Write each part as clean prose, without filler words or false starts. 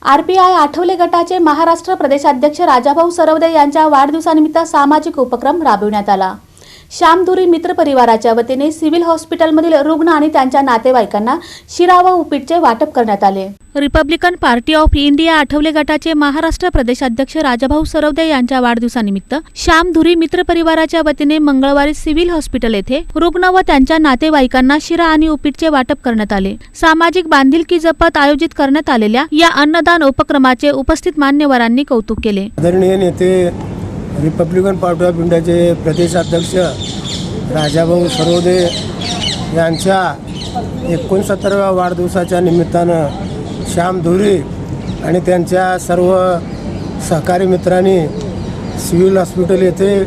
RPI Athawale गटाचे महाराष्ट्र प्रदेशाध्यक्ष राजाभाऊ सरवदे यांच्या वाढदिवसानिमित्त सामाजिक उपक्रम राबविण्यात आला। श्यामधुरी मित्र परिवाराच्या वतीने सिव्हिल हॉस्पिटलमधील रुग्ण आणि त्यांच्या नातेवाईकांना शिरा व उपीटचे वाटप करण्यात आले। Republican party of India Athawale गटाचे महाराष्ट्र प्रदेशाध्यक्ष राजाभाऊ सरवदे यांच्या वाढदिवसानिमित्त श्यामधुरी मित्र परिवाराच्या वतीने मंगळवारी सिव्हिल हॉस्पिटल येथे रुग्ण व त्यांच्या नातेवाईकांना शिरा आणि उपीटचे वाटप करण्यात आले। सामाजिक बांधिलकी जपत आयोजित करण्यात आलेल्या या अन्नदान उपक्रमाचे उपस्थित मान्यवरांनी कौतुक केले। आदरणीय नेते रिपब्लिकन पार्टी ऑफ इंडियाचे प्रदेशाध्यक्ष राजाभाऊ सरवदे यांच्या 69व्या वाढदिवसाच्या निमित्तानं श्यामधुरी आणि त्यांच्या सर्व सहकारी मित्रांनी सिव्हिल हॉस्पिटल येथे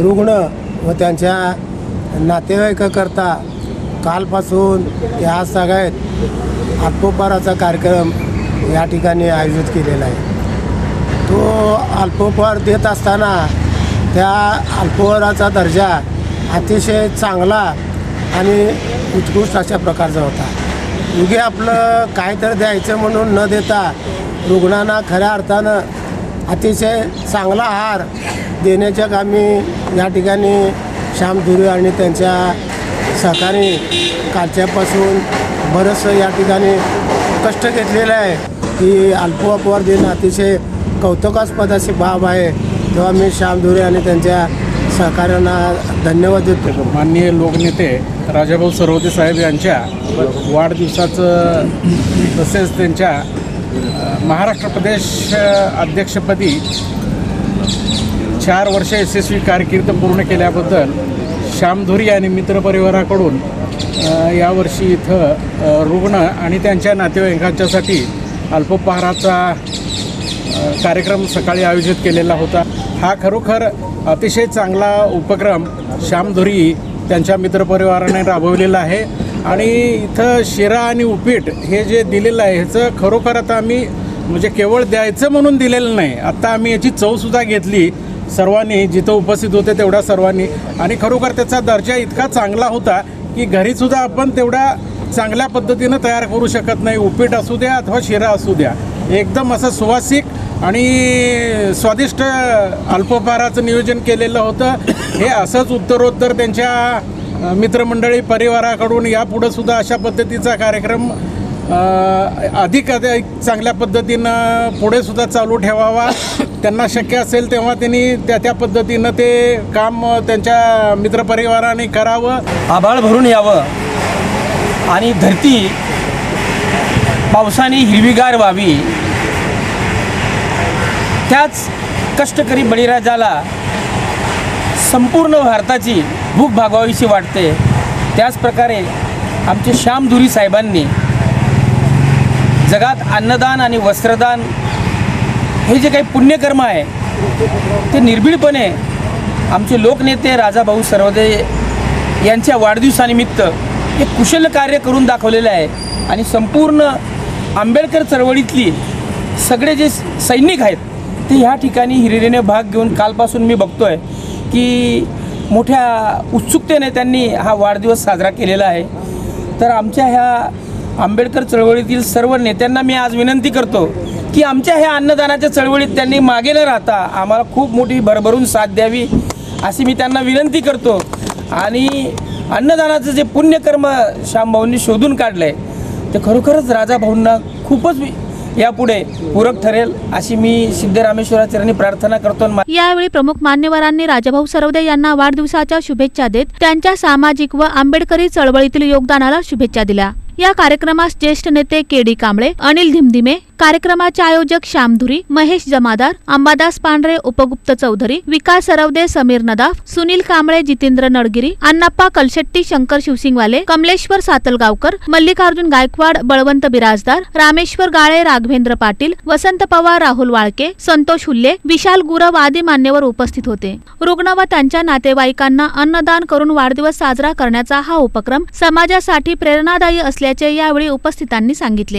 रुग्ण व त्यांच्या नातेवाईकाकरता कालपासून या सगळ्यात अल्पोपहाराचा कार्यक्रम या ठिकाणी आयोजित केलेला आहे। तो अल्पोपहार देत असताना त्या अल्पोपहाराचा दर्जा अतिशय चांगला आणि उत्कृष्ट अशा प्रकारचा होता। उगे आपलं काय तर द्यायचं म्हणून न देता रुग्णांना खऱ्या अर्थानं अतिशय चांगला आहार देण्याच्या कामी या ठिकाणी श्यामधुरी आणि त्यांच्या सहकारी कालच्यापासून बरंचसं या ठिकाणी कष्ट घेतलेलं आहे की अल्पोपहार देणं अतिशय कौतुकास्पद अशी बाब आहे। तेव्हा मी श्यामधुरी आणि त्यांच्या सहकाऱ्यांना धन्यवाद देतो। माननीय लोकनेते राजाभाऊ सरवदे साहेब यांच्या वाढदिवसाचं तसेच त्यांच्या महाराष्ट्र प्रदेश अध्यक्षपदी 4 वर्ष यशस्वी कारकीर्द पूर्ण केल्याबद्दल श्यामधुरी आणि मित्रपरिवाराकडून यावर्षी इथं रुग्ण आणि त्यांच्या नातेवाईकांच्यासाठी अल्पोपहाराचा कार्यक्रम सकाळी आयोजित केलेला होता। हा खरोखर अतिशय चांगला उपक्रम श्यामधुरी त्यांच्या मित्रपरिवाराने राबवलेला आहे आणि इथं शिरा आणि उपीट हे जे दिलेलं आहे ह्याचं खरोखर आता आम्ही म्हणजे केवळ द्यायचं म्हणून दिलेलं नाही, आता आम्ही याची चवसुद्धा घेतली सर्वांनी, जिथं उपस्थित होते तेवढ्या सर्वांनी, आणि खरोखर त्याचा दर्जा इतका चांगला होता की घरीसुद्धा आपण तेवढ्या चांगल्या पद्धतीनं तयार करू शकत नाही। उपीट असू द्या अथवा शिरा असू द्या, एकदम असं सुवासिक आणि स्वादिष्ट अल्पोपहाराचं नियोजन केलेलं होतं। हे असंच उत्तरोत्तर त्यांच्या मित्रमंडळी परिवाराकडून यापुढंसुद्धा अशा पद्धतीचा कार्यक्रम अधिक चांगल्या पद्धतीनं पुढेसुद्धा चालू ठेवावा। त्यांना शक्य असेल तेव्हा त्यांनी त्या पद्धतीनं ते काम त्यांच्या मित्रपरिवाराने करावं। आभाळ भरून यावं आणि धरती पावसाने हिरवीगार व्हावी, त्याच कष्टकरी बळीराजाला संपूर्ण भारताची भूक भागवावीशी वाटते। त्याच प्रकारे आमचे श्यामधुरी साहेबांनी जगात अन्नदान आणि वस्त्रदान हे जे काही पुण्यकर्म आहे ते निर्भीडपणे आमचे लोकनेते राजाभाऊ सरवदे यांच्या वाढदिवसानिमित्त एक कुशल कार्य करून दाखवलेलं आहे। आणि संपूर्ण आंबेडकर चळवळीतली सगळे जे सैनिक आहेत ते ह्या ठिकाणी हिरिरीने भाग घेऊन कालपासून मी बघतोय की मोठ्या उत्सुकतेने त्यांनी हा वाढदिवस साजरा केलेला आहे। तर आमच्या ह्या आंबेडकर चळवळीतील सर्व नेत्यांना मी आज विनंती करतो की आमच्या ह्या अन्नदानाच्या चळवळीत त्यांनी मागे न राहता आम्हाला खूप मोठी भरभरून साथ द्यावी अशी मी त्यांना विनंती करतो। आणि अन्नदानाचं जे पुण्यकर्म श्यामभाऊंनी शोधून काढलं आहे ते खरोखरच राजाभाऊंना खूपच यापुढे पूरक ठरेल अशी मी सिद्धरामेश्वराचरणी प्रार्थना करतो। यावेळी प्रमुख मान्यवरांनी राजाभाऊ सरवदे यांना वाढदिवसाच्या शुभेच्छा देत त्यांच्या सामाजिक व आंबेडकरी चळवळीतील योगदानाला शुभेच्छा दिल्या। या कार्यक्रमास ज्येष्ठ नेते केडी कांबळे, अनिल धिमधिमे, कार्यक्रमाचे आयोजक श्यामधुरी, महेश जमादार, अंबादास पांढरे, उपगुप्त चौधरी, विकास सरवदे, समीर नदाफ, सुनील कांबळे, जितेंद्र नळगिरी, अण्णाप्पा कलशेट्टी, शंकर शिवसिंगवाले, कमलेश्वर सातलगावकर, मल्लिकार्जुन गायकवाड, बळवंत बिराजदार, रामेश्वर गाळे, राघवेंद्र पाटील, वसंत पवार, राहुल वाळके, संतोष हुल्ले, विशाल गुरव आदी मान्यवर उपस्थित होते। रुग्ण व त्यांच्या नातेवाईकांना अन्नदान करून वाढदिवस साजरा करण्याचा हा उपक्रम समाजासाठी प्रेरणादायी असल्याचे यावेळी उपस्थितांनी सांगितले।